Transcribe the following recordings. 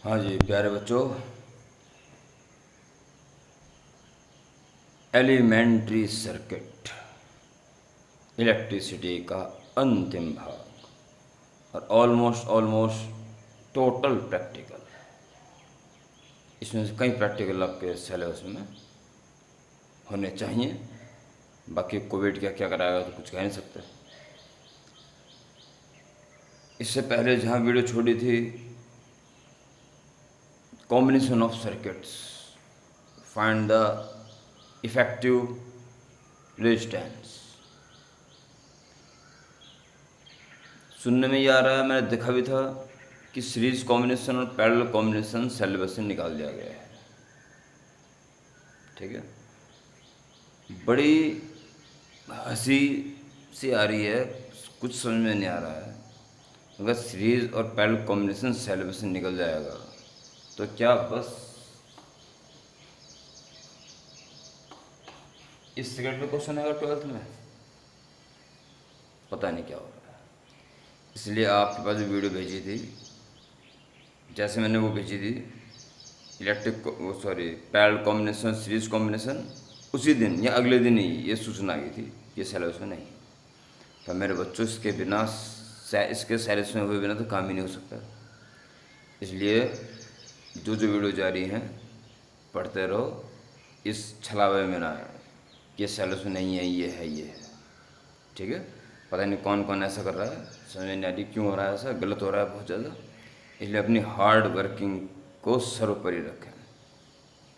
हाँ जी प्यारे बच्चों, एलिमेंट्री सर्किट इलेक्ट्रिसिटी का अंतिम भाग और ऑलमोस्ट ऑलमोस्ट टोटल प्रैक्टिकल। इसमें से कई प्रैक्टिकल आपके सिलेबस में होने चाहिए। बाकी कोविड क्या क्या कराएगा तो कुछ कह नहीं सकते। इससे पहले जहाँ वीडियो छोड़ी थी, combination of circuits, find the effective resistance, सुनने में ये आ रहा है, मैंने देखा भी था कि सीरीज कॉम्बिनेशन और पैरेलल कॉम्बिनेशन सिलेबस से निकाल दिया गया है। ठीक है, बड़ी हंसी सी आ रही है, कुछ समझ में नहीं आ रहा है। अगर सीरीज और पैरेलल कॉम्बिनेशन सिलेबस से निकल जाएगा तो क्या बस इस सेकंड में क्वेश्चन आएगा 12th में? पता नहीं क्या हो रहा है। इसलिए आपके पास जो वीडियो भेजी थी, जैसे मैंने वो भेजी थी पैरेलल कॉम्बिनेशन सीरीज कॉम्बिनेशन, उसी दिन या अगले दिन ही ये सूचना आ गई थी, ये सिलेबस में नहीं। तो मेरे बच्चों, इसके सिलेबस में हुए बिना तो काम ही नहीं हो सकता। इसलिए जो जो वीडियो जारी हैं पढ़ते रहो, इस छलावे में ना ये सिलेबस में नहीं है, ये है, ये है। ठीक है, पता नहीं कौन कौन ऐसा कर रहा है, समझ नहीं आ रही क्यों हो रहा है, ऐसा गलत हो रहा है बहुत ज़्यादा। इसलिए अपनी हार्ड वर्किंग को सर्वोपरि रखें।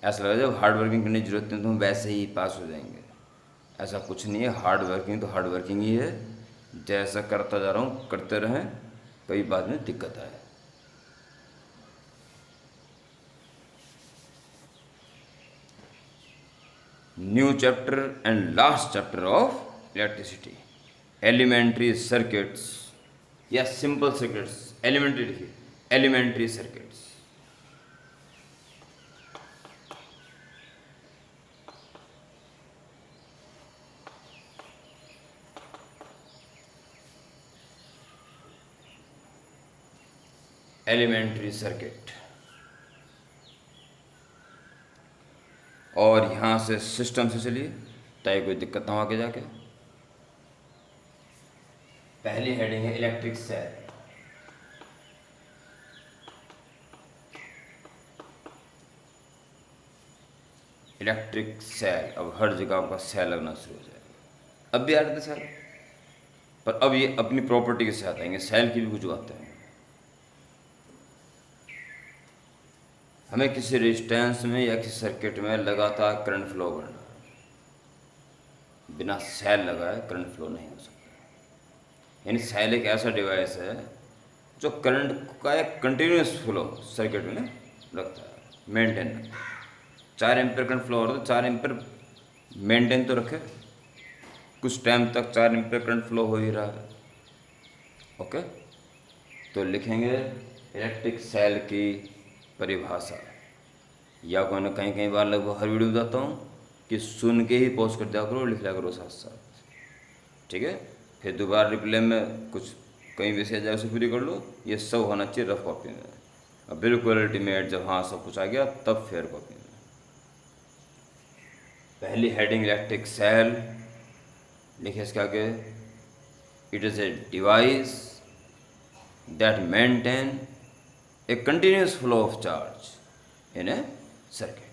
ऐसा लगा जब हार्ड वर्किंग करने की जरूरत नहीं तो हम वैसे ही पास हो जाएंगे, ऐसा कुछ नहीं है। हार्ड वर्किंग तो हार्ड वर्किंग ही है। जैसा करता जा रहा हूँ करते रहें, कई बाद में दिक्कत आए। New chapter and last chapter of electricity, elementary circuits या सिंपल सर्किट्स। एलिमेंट्री लिखिए, एलिमेंट्री सर्किट्स। एलिमेंट्री सर्किट, और यहाँ से सिस्टम से चलिए ताकि कोई दिक्कत ना हो आगे जाके। पहली हेडिंग है इलेक्ट्रिक सेल। इलेक्ट्रिक सेल, अब हर जगह आपका सेल लगना शुरू हो जाएगा। अब भी आ रहे थे सेल, पर अब ये अपनी प्रॉपर्टी के साथ आएंगे। सेल की भी कुछ बातें हैं। हमें किसी रेजिस्टेंस में या किसी सर्किट में लगातार करंट फ्लो करना, बिना सेल लगाए करंट फ्लो नहीं हो सकता। यानी सेल एक ऐसा डिवाइस है जो करंट का एक कंटिन्यूस फ्लो सर्किट में रखता है, मेंटेन रखता है। 4 एम्पीयर करंट फ्लो हो रहा है तो 4 एम्पीयर मेंटेन तो रखे, कुछ टाइम तक 4 एम्पीयर करंट फ्लो हो ही रहा है। ओके, तो लिखेंगे इलेक्ट्रिक सेल की परिभाषा, या को ना कहीं कहीं बार लगभग हर वीडियो बताता हूँ कि सुन के ही पॉज कर दिया करो, लिख लिया करो साथ साथ। ठीक है, फिर दोबारा रिप्ले में कुछ कहीं भी से जाकर पूरी कर लो। ये सब होना चाहिए रफ कॉपी में। अब बिल्कुल अल्टीमेट जब हाँ सब कुछ आ गया तब फेयर कॉपी में। पहली हेडिंग इलेक्ट्रिक सेल लिखे, इसके आगे it is a device that maintain a continuous flow of charge in a circuit.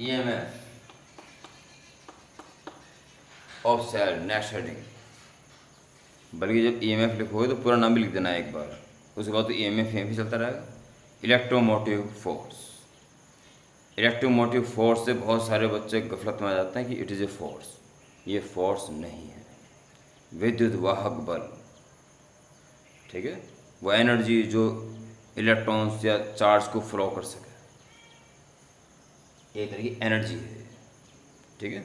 EMF of cell, next heading. बल्कि जब EMF लिखोगे तो पूरा नाम भी लिख देना है एक बार, उसके बाद तो EMF ही चलता रहेगा। Electromotive force. इलेक्ट्रोमोटिव फोर्स से बहुत सारे बच्चे गफलत में आ जाते हैं कि इट इज़ ए फोर्स। ये फोर्स नहीं है, विद्युत वाहक बल। ठीक है, वो एनर्जी जो इलेक्ट्रॉन्स या चार्ज को फ्लो कर सके, एक तरह की एनर्जी है। ठीक है,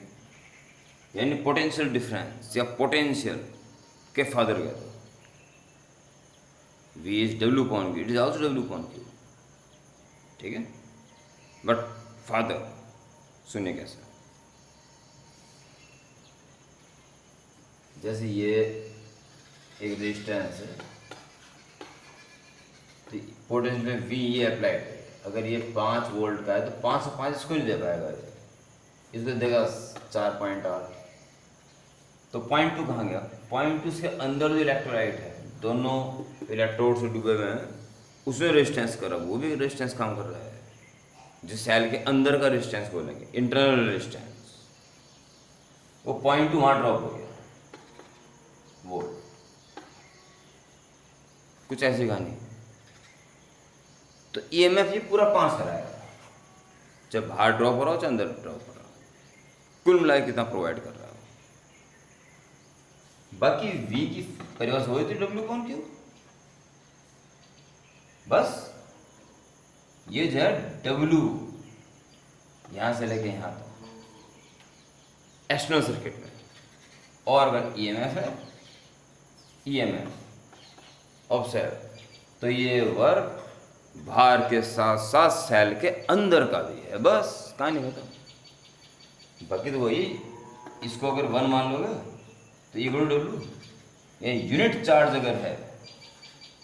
यानी पोटेंशियल डिफरेंस या पोटेंशियल के फादर गया था, V is W upon Q, it is also W upon Q। ठीक है, बट फादर सुनिए कैसे। जैसे ये एक रेजिस्टेंस है, तो पोटेंशियल में वी ये अप्लाइड है। अगर ये 5 वोल्ट का है तो 5 से 5 इसको नहीं दे पाएगा, इसको देगा 4.8। तो 0.2 कहाँ गया? 0.2 के अंदर जो इलेक्ट्रोलाइट है, दोनों इलेक्ट्रोड से डूबे हुए हैं, उसमें रेजिस्टेंस कर रहा है, वो भी रेजिस्टेंस काम कर रहा है, जिस सेल के अंदर का रेजिस्टेंस बोलेंगे, इंटरनल रेजिस्टेंस। वो 0.2 वहाँ ड्रॉप हो गया वोल्ट। कुछ ऐसी कहानी। तो ईएमएफ ये पूरा पास कराएगा, जब बाहर ड्रॉप हो रहा हो चाहे अंदर ड्रॉप हो रहा हो, कुल मिलाकर कितना प्रोवाइड कर रहा है। बाकी V की परिभाषा हुई थी W कौन क्यों, बस ये जो है W यहां से लेके यहां तक एक्सटर्नल सर्किट में, और अगर EMF है, EMF ऑफ सेल, तो ये वर्क बाहर के साथ साथ सेल के अंदर का भी है, बस कहानी खत्म। बाकी तो वही, इसको अगर 1 मान लोगे तो ये W, ये यूनिट चार्ज अगर है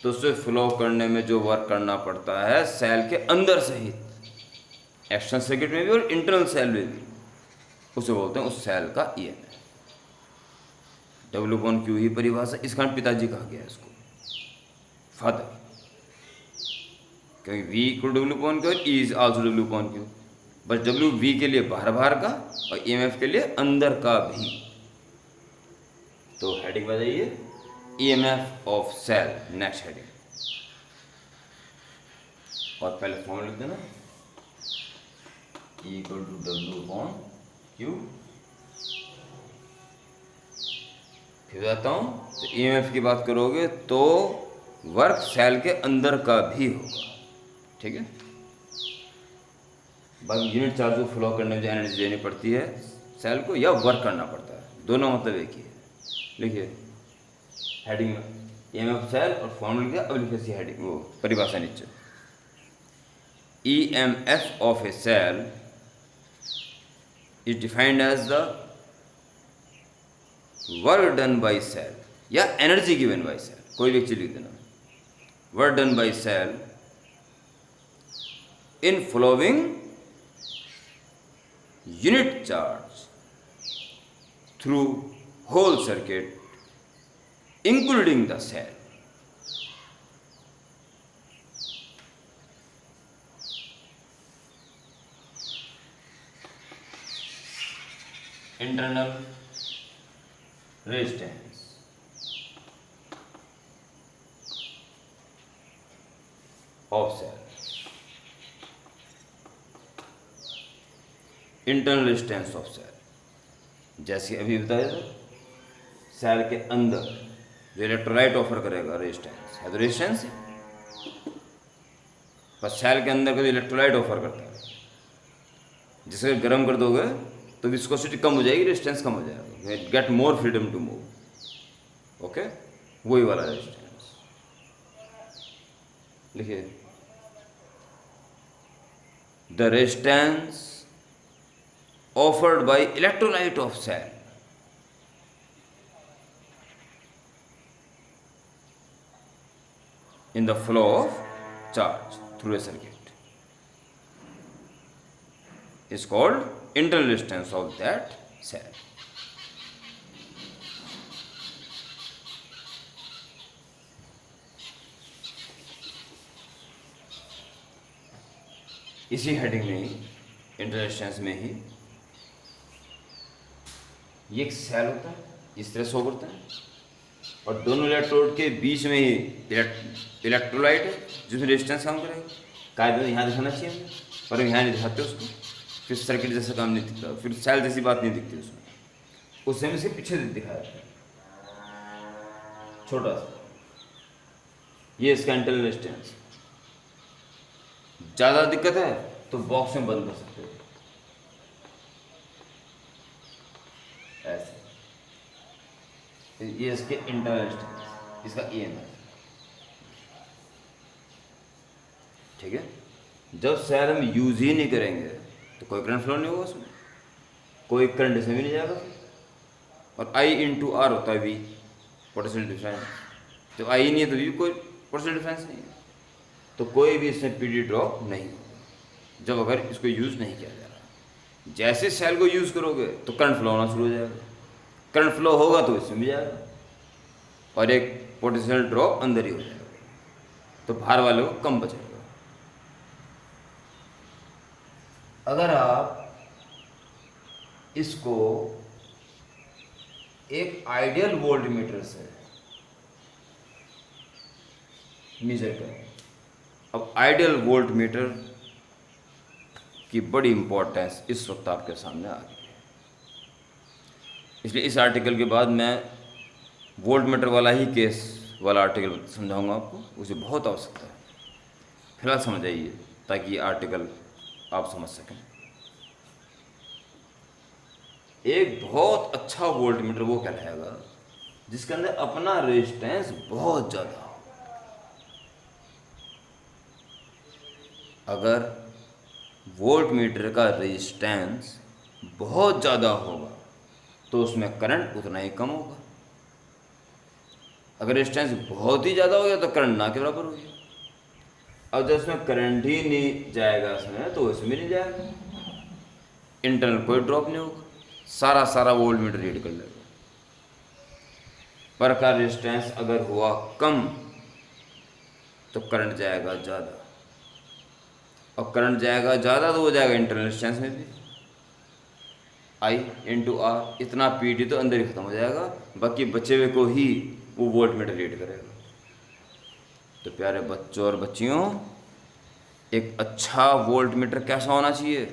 तो उसे फ्लो करने में जो वर्क करना पड़ता है सेल के अंदर सहित, एक्सटर्नल सर्किट में भी और इंटरनल सेल में भी, उसे बोलते हैं उस सेल का EMF। W/Q ही परिभाषा, इस कारण पिताजी कहा गया इसको, फादर, क्योंकि V इक्वल W/Q और E इज आल्सो W/Q। बस W V के लिए बाहर बाहर का और EMF के लिए अंदर का भी। तो हेडिंग बताइए, EMF of cell, next heading. और पहले फॉर्मूला लिख देना, E इक्वल टू W/Q। फिर बताता हूँ, तो EMF की बात करोगे तो वर्क सेल के अंदर का भी होगा, ठीक है। बाकी यूनिट चार्ज को फ्लो करने में जो एनर्जी देनी पड़ती है सेल को, या वर्क करना पड़ता है, दोनों मतलब एक ही है। लिखिए हेडिंग में EMF सेल और फॉर्मूला लिखा, अब लिखिए सी हेडिंग, वो परिभाषा नीचे। EMF of a cell is defined as the work done by cell या एनर्जी गिवन बाय सेल, कोई भी चीज लिख देना, work done by cell in flowing unit charge through whole circuit including the cell. Internal resistance of cell, internal resistance of cell, जैसे अभी बताया था, सेल के अंदर जो इलेक्ट्रोलाइट ऑफर करेगा रेजिस्टेंस है, तो रेजिस्टेंस है, पर सेल के अंदर का जो इलेक्ट्रोलाइट ऑफर करता है, जिसे गर्म कर दोगे तो विस्कोसिटी कम हो जाएगी, रेजिस्टेंस कम हो जाएगा, get more freedom to move. Okay, वही वाला रेजिस्टेंस लिखिए, the resistance offered by electrolyte of cell in the flow of charge through a circuit is called internal resistance of that cell. इसी heading में ही, internal resistance में ही, ये एक cell होता है, इस तरह शो करता है, और दोनों इलेक्ट्रोड के बीच में ही इलेक्ट्रोलाइट है जिसमें रेजिस्टेंस काम करेगा। कायदे यहाँ दिखाना चाहिए हमें, पर यहाँ नहीं दिखाते उसको, फिर सर्किट जैसा काम नहीं दिखता, फिर सेल जैसी बात नहीं दिखती उसमें, उससे में से पीछे दिखाया जाता है छोटा सा। ये इसका इंटरनल रेजिस्टेंस। ज़्यादा दिक्कत है तो बॉक्स में बंद कर सकते हो ऐसे। ये इसके इंटरनल रेजिस्टेंस, इसका EMF, ठीक है। जब सेल हम यूज ही नहीं करेंगे तो कोई करंट फ्लो नहीं होगा उसमें, कोई करंट इसमें भी नहीं जाएगा, और I × R होता है V, पोटेंशियल डिफरेंस। तो आई नहीं है तो भी कोई पोटेंशियल डिफरेंस नहीं है, तो कोई भी इसमें पीडी ड्रॉप नहीं होगा जब अगर इसको यूज़ नहीं किया जा रहा। जैसे सेल को यूज़ करोगे तो करंट फ्लो होना शुरू हो जाएगा, करंट फ्लो होगा तो इसमें भी जाएगा और एक पोटेंशियल ड्रॉप अंदर ही हो जाएगा, तो बाहर वाले को कम बचेगा। अगर आप इसको एक आइडियल वोल्ट मीटर से मेजर करें, अब आइडियल वोल्ट मीटर की बड़ी इंपॉर्टेंस इस वक्त आपके सामने आ गई है, इसलिए इस आर्टिकल के बाद मैं वोल्ट मीटर वाला ही केस वाला आर्टिकल समझाऊंगा आपको, उसे बहुत आवश्यकता है। फिलहाल समझ आइए ताकि ये आर्टिकल आप समझ सकें। एक बहुत अच्छा वोल्ट मीटर वो कहलाएगा जिसके अंदर अपना रेजिस्टेंस बहुत ज़्यादा हो। अगर वोल्ट मीटर का रेजिस्टेंस बहुत ज़्यादा होगा तो उसमें करंट उतना ही कम होगा। अगर रेजिस्टेंस बहुत ही ज़्यादा हो गया तो करंट ना के बराबर हो गया। अब जब उसमें करंट ही नहीं जाएगा इसमें तो इसमें नहीं जाएगा, इंटरनल कोई ड्रॉप नहीं होगा, सारा वोल्ट मीटर रीड कर लेगा। पर का रेजिस्टेंस अगर हुआ कम तो करंट जाएगा ज़्यादा, और करंट जाएगा ज़्यादा तो हो जाएगा इंटरनल रेजिस्टेंस में भी आई इंटू आर, इतना पीडी तो अंदर ही खत्म हो जाएगा, बाकी बचे हुए को ही वो वोल्ट मीटर रीड करेगा। तो प्यारे बच्चों और बच्चियों, एक अच्छा वोल्ट मीटर कैसा होना चाहिए?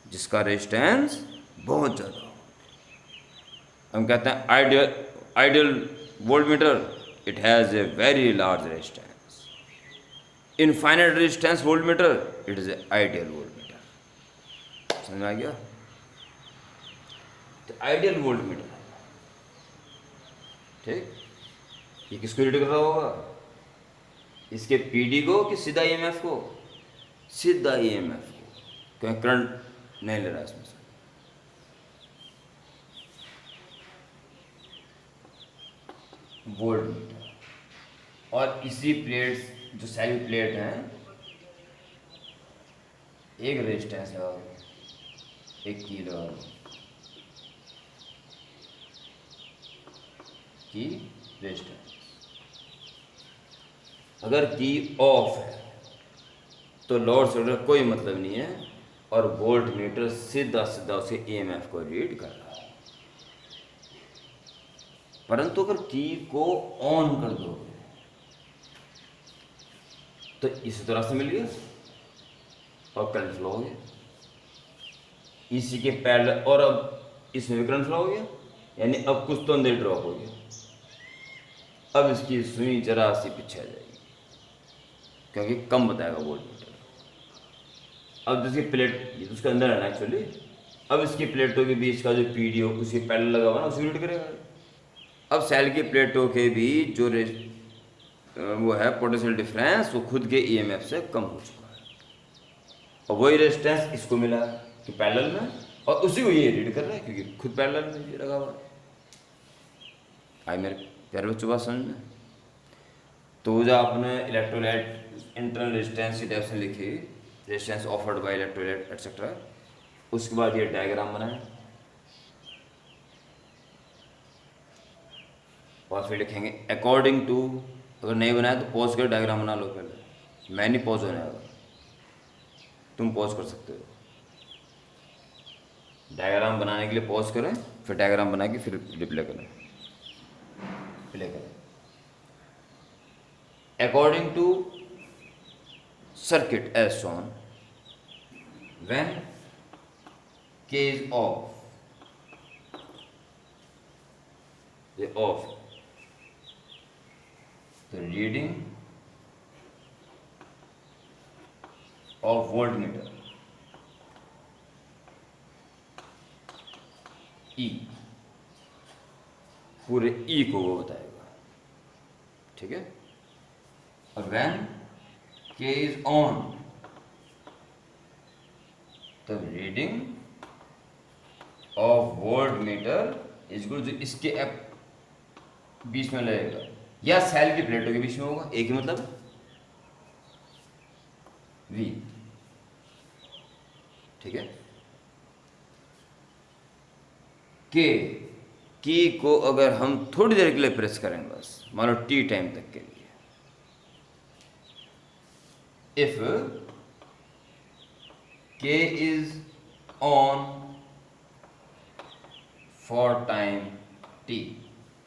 जिसका रेजिस्टेंस बहुत ज़्यादा हो। हम कहते हैं ideal volt meter, it has a very large resistance. Infinite resistance volt meter, it is a ideal volt meter. समझ में आ गया? तो आइडियल वोल्ट मीटर, ठीक, ये किसको रीड कर रहा होगा? इसके पीडी को कि सीधा ईएमएफ को? सीधा ईएमएफ को, क्योंकि करंट नहीं ले रहा है इसमें से। वोल्ट मीटर, और इसी प्लेट्स जो सारी प्लेट हैं, एक रेजिस्टेंस लगा दो, एक की लगा दो, की रेजिस्टेंस। अगर की ऑफ है तो लोड से कोई मतलब नहीं है, और वोल्ट मीटर सीधा उसे ईएमएफ को रीड कर रहा है। परंतु अगर की को ऑन कर दोगे तो इसी तरह से मिल गया और करंट फ्लो हो गया, इसी के पैरेलल, और अब इसमें भी करंट फ्लो हो गया, यानी अब कुछ तो अंदर ड्रॉप हो गया। अब इसकी सुई जरा सी पीछे आ जाएगी क्योंकि कम बताएगा वोल्ट मीटर। अब जिसकी प्लेट, ये तो उसके अंदर है ना एक्चुअली, अब इसकी प्लेटों के बीच का जो पीडी हो उसी पैरेलल लगा हुआ ना, उसी रीड करेगा। अब सेल की प्लेटों के बीच जो वो है पोटेंशियल डिफरेंस, वो खुद के ईएमएफ से कम हो चुका है, और वही रेजिस्टेंस इसको मिला कि पैरेलल में, और उसी को ये रीड कर रहा है क्योंकि खुद पैरेलल में ये लगा हुआ है। आई मेरे प्यारे बच्चों बात समझ में? तो जो आपने इलेक्ट्रोलाइट इंटरनल रेजिस्टेंस की डेफिनेशन लिखी, resistance offered by electrolyte etcetera, उसके बाद ये डायग्राम बनाए और फिर लिखेंगे अकॉर्डिंग टू। अगर नहीं बनाया तो पॉज कर डायग्राम बना लो पहले, मैं नहीं पॉज होने वाला, तुम पॉज कर सकते हो। डायग्राम बनाने के लिए पॉज करें, फिर डायग्राम बना के फिर रिप्ले करें, प्ले करें। According to circuit as shown, when K is off, the reading of voltmeter E, पूरे E को वो बताएगा, ठीक है। और when K is on, the reading of voltmeter is equal, जो इसके बीच में लगेगा या सेल की प्लेटों के बीच में होगा, एक ही मतलब V, ठीक है। की को अगर हम थोड़ी देर के लिए प्रेस करेंगे, बस मान लो टी टाइम तक के लिए, if K is on for time T,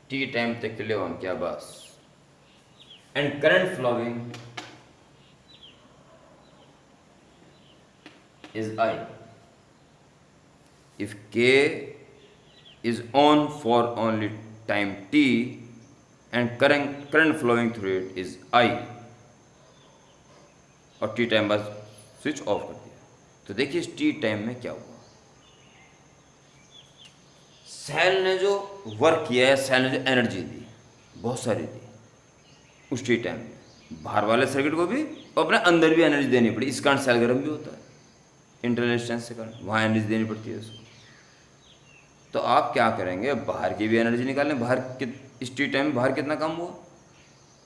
T time तक के लिए ऑन किया बस, and current flowing is I. If K is on for only time t and current flowing through it is I, और t time बस switch off कर दिया, तो देखिए इस t टाइम में क्या हुआ, सेल ने जो वर्क किया है, सेल ने जो एनर्जी दी, बहुत सारी दी उस टी टाइम में, बाहर वाले सर्किट को भी और अपने अंदर भी एनर्जी देनी पड़ी, इस कारण सेल गर्म भी होता है इंटरनल रेजिस्टेंस के कारण, वहाँ एनर्जी देनी पड़ती है उसको। तो आप क्या करेंगे, बाहर की भी एनर्जी निकालें, बाहर इस टी टाइम में बाहर कितना काम हुआ,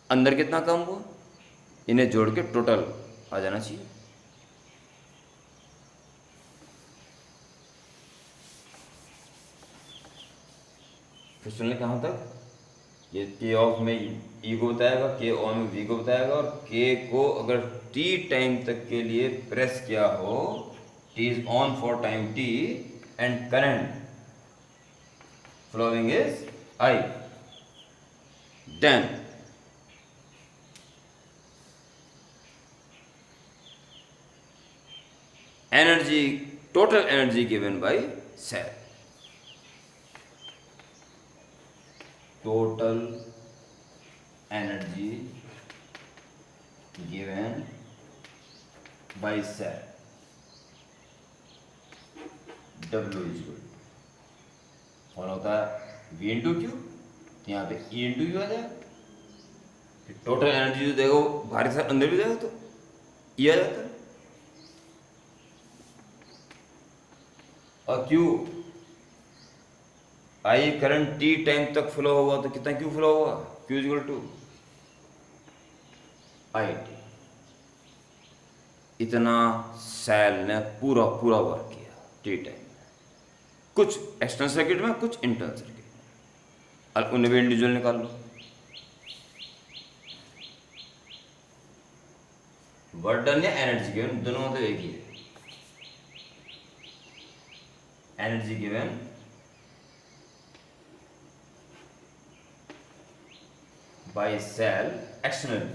अंदर कितना काम हुआ, इन्हें जोड़ के टोटल आ जाना चाहिए। फिर सुनने कहाँ तक, ये के ऑफ में ई को बताएगा, के ऑन में वी को बताएगा, और के को अगर टी टाइम तक के लिए प्रेस किया हो, T is on for time T and current flowing is I, then energy, total energy given by cell, total energy given by cell, W is equal कौन होता है, V इंटू क्यू, यहाँ पे E इंटू क्यू आ जाएगा, फिर total energy जो देगा वो बाहर से अंदर भी देगा तो E आ जाता है, और Q I current T time तक फ्लो होगा तो कितना क्यू फ्लो होगा, Q is equal to I T. इतना सेल ने पूरा पूरा वर्क किया टी टाइम, कुछ एक्सटर्नल सर्किट में, कुछ इंटरनल सर्किट में, और उन्हें भी इंडिविजुअल निकाल लो। वर्क डन या एनर्जी गिवन, दोनों तो एक ही है, energy given by cell externally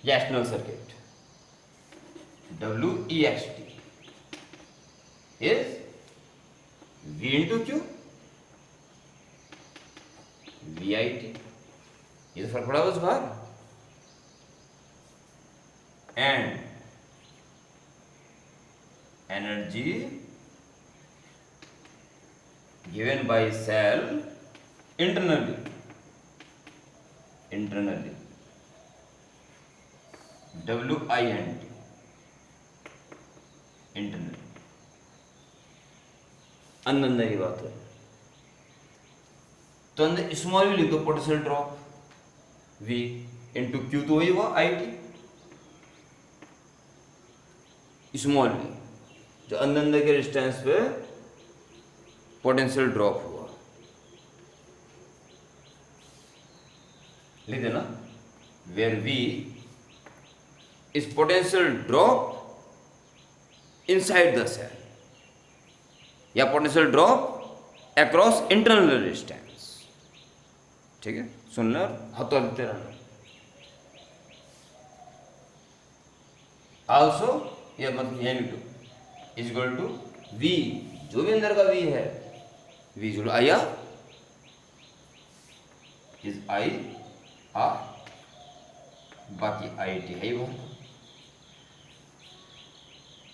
या external circuit, WEXT is V into Q, VIT, ये तो फर्क पड़ा बस बाहर, and energy given by cell internally WINT internal, अंदर की बात है, तो अंदर स्मॉल भी लिख दो, potential drop V into Q, तो वही हुआ IT, स्मॉल भी जो अंदर के डिस्टेंस पे पोटेंशियल ड्रॉप हुआ, लिख देना, where V is potential drop inside the cell या potential drop across internal resistance, ठीक है, सुन लो हाथों देते रहना। आल्सो ये मतलब ये लिख दो, इज इक्वल टू V, जो भी अंदर का V है, V जुड़ आया इज I R, बाकी IT है ही वो,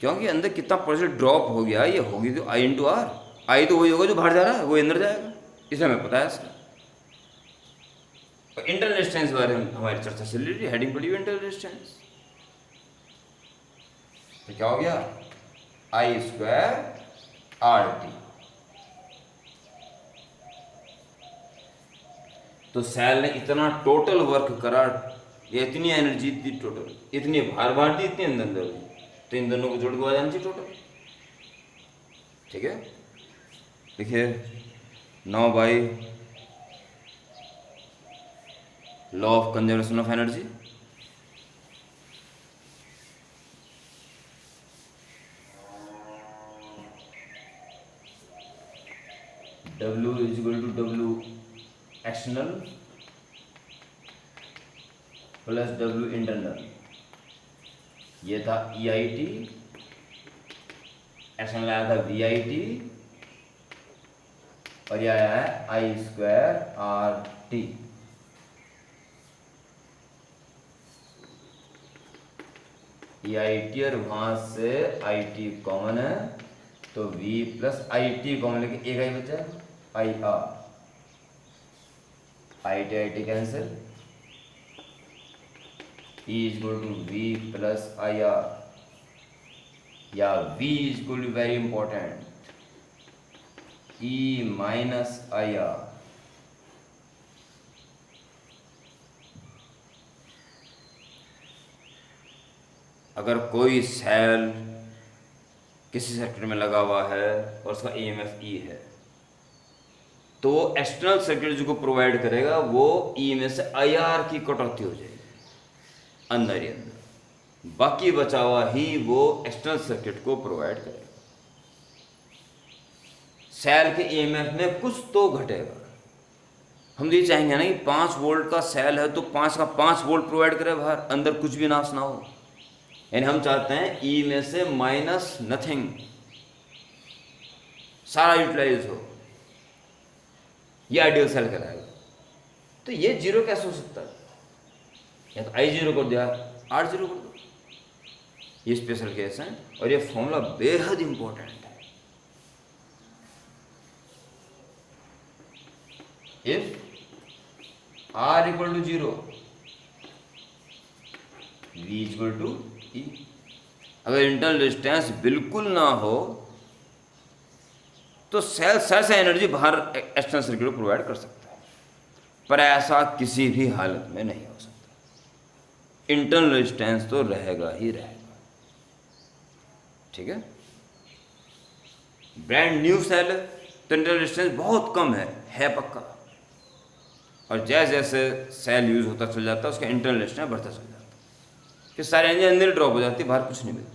क्योंकि अंदर कितना परसेंट ड्रॉप हो गया, ये होगी तो I इंटू आर, आई तो वही होगा जो बाहर जा रहा है, वो अंदर जाएगा, इसे हमें पता है इसका। और इंटरनल रेजिस्टेंस बारे में हमारी चर्चा चल रही थी, हेडिंग पड़ी हुई इंटरनल रेजिस्टेंस, तो क्या हो गया, I स्क्वायर RT, तो सेल ने इतना टोटल वर्क करा, ये इतनी एनर्जी दी टोटल, इतनी भार दी, इतनी अंदर दी, तो इन दोनों को जोड़ के आ जानी चाहिए टोटल। ठीक है, देखिए now by law of conservation of energy, W is equal to W external plus W internal. ये था EIT, एक्सटर्नल आया था VIT, और ये आया है I²RT। EIT और वहां से IT कॉमन है, तो V प्लस IT कॉमन लेके एक ही बचा IR, IT cancel, E is equal to V plus IR, या V is equal to very important E minus IR। अगर कोई सेल किसी सर्किट में लगा हुआ है और उसका EMF E है, तो एक्सटर्नल सर्किट जो को प्रोवाइड करेगा वो E में से IR की कटौती हो जाएगी अंदर ही अंदर, बाकी बचा हुआ ही वो एक्सटर्नल सर्किट को प्रोवाइड करेगा। सेल के EMF में कुछ तो घटेगा। हम ये चाहेंगे ना कि 5 वोल्ट का सेल है तो 5 का 5 वोल्ट प्रोवाइड करे बाहर, अंदर कुछ भी नाश ना हो। यानी हम चाहते हैं E में से माइनस नथिंग, सारा यूटिलाइज हो, ये आइडियल सेल कहलाएगा। तो ये जीरो कैसे हो सकता है? या तो I जीरो कर दिया, R जीरो कर दो, ये स्पेशल केस है और ये फॉर्मूला बेहद इंपॉर्टेंट है। If R equal to 0, V equal to E। अगर इंटरनल रेजिस्टेंस बिल्कुल ना हो तो सेल से एनर्जी बाहर एक्सटर्नल सर्किट को प्रोवाइड कर सकता है, पर ऐसा किसी भी हालत में नहीं हो सकता। इंटरनल रेजिस्टेंस तो रहेगा ही रहेगा। ठीक है, ब्रांड न्यू सेल तो इंटरनल रेजिस्टेंस बहुत कम है पक्का, और जैसे जैसे सेल यूज होता चल जाता है उसका इंटरनल रेजिस्टेंस बढ़ता चल जाता है, फिर सारी एनर्जी अंदर ड्रॉप हो जाती है, बाहर कुछ नहीं मिलती।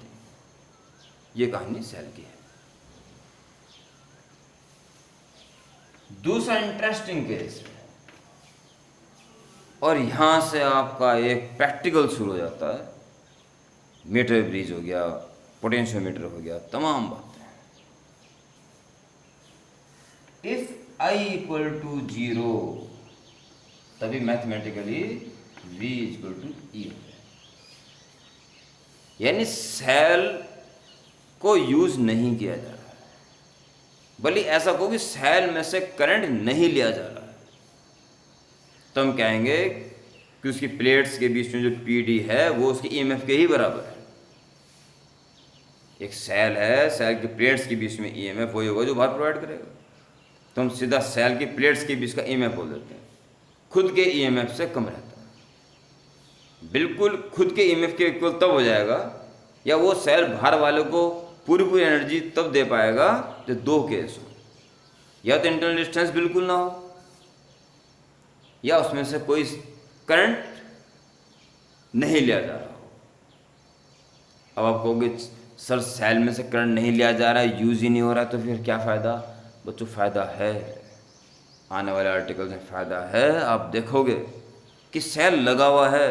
ये कहानी सेल की है। दूसरा इंटरेस्टिंग केस, और यहां से आपका एक प्रैक्टिकल शुरू हो जाता है। मीटर ब्रिज हो गया, पोटेंशियोमीटर हो गया, तमाम बातें। इफ I इक्वल टू 0 तभी mathematically V equal to E हो जाए। यानी सेल को यूज नहीं किया जा रहा है, बल्कि ऐसा को कि सेल में से करंट नहीं लिया जा रहा है, तो हम कहेंगे कि उसकी प्लेट्स के बीच में जो PD है वो उसके EMF के ही बराबर है। एक सेल है, सेल की प्लेट्स के बीच में EMF वही होगा जो बाहर प्रोवाइड करेगा, तो हम सीधा सेल की प्लेट्स के बीच का EMF बोल देते हैं। खुद के EMF से कम रहता है, बिल्कुल खुद के EMF के इक्वल तब हो जाएगा, या वो सेल बाहर वालों को पूरी एनर्जी तब दे पाएगा जो दो केस हो, या तो इंटरनल रेजिस्टेंस बिल्कुल ना हो, या उसमें से कोई करंट नहीं लिया जा रहा हो। अब आप कहोगे सर सेल में से करंट नहीं लिया जा रहा है, यूज ही नहीं हो रहा, तो फिर क्या फ़ायदा? बच्चों फ़ायदा है, आने वाले आर्टिकल में फ़ायदा है। आप देखोगे कि सेल लगा हुआ है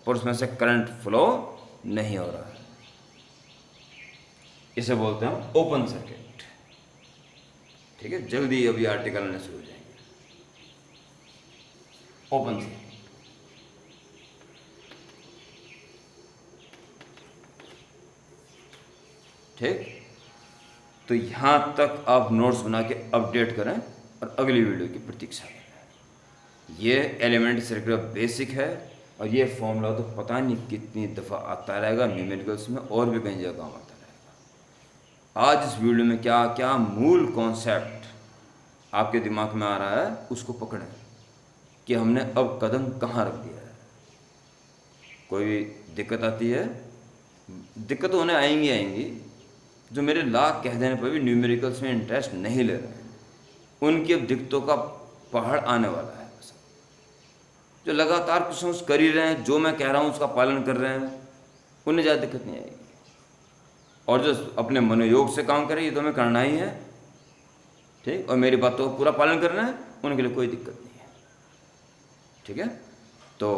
पर उसमें से करंट फ्लो नहीं हो रहा है, इसे बोलते हैं हम ओपन सर्किट। ठीक है, जल्दी अभी आर्टिकल आने शुरू हो जाएंगे। ओपन सर्किट, ठीक। तो यहाँ तक आप नोट्स बना के अपडेट करें और अगली वीडियो की प्रतीक्षा करें। ये एलिमेंट्री सर्किट बेसिक है, और ये फॉर्मूला तो पता नहीं कितनी दफ़ा आता रहेगा न्यूमेरिकल्स में, और भी कई जगह काम आता रहेगा। आज इस वीडियो में क्या क्या मूल कॉन्सेप्ट आपके दिमाग में आ रहा है उसको पकड़ें कि हमने अब कदम कहाँ रख दिया है। कोई भी दिक्कत आती है, दिक्कत होने आएंगी, जो मेरे लाख कह देने पर भी न्यूमेरिकल्स में इंटरेस्ट नहीं ले रहे हैं, उनकी अब दिक्कतों का पहाड़ आने वाला है। बस जो लगातार कुछ ना कुछ कर ही रहे हैं, जो मैं कह रहा हूँ उसका पालन कर रहे हैं, उन्हें ज़्यादा दिक्कत नहीं आएगी। और जो अपने मनोयोग से काम करे, ये तो हमें करना ही है, ठीक, और मेरी बातों का पूरा पालन करना है, उनके लिए कोई दिक्कत नहीं है। ठीक है, तो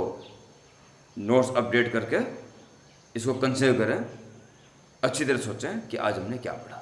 नोट्स अपडेट करके इसको कंसिडर करें, अच्छी तरह सोचें कि आज हमने क्या पढ़ा।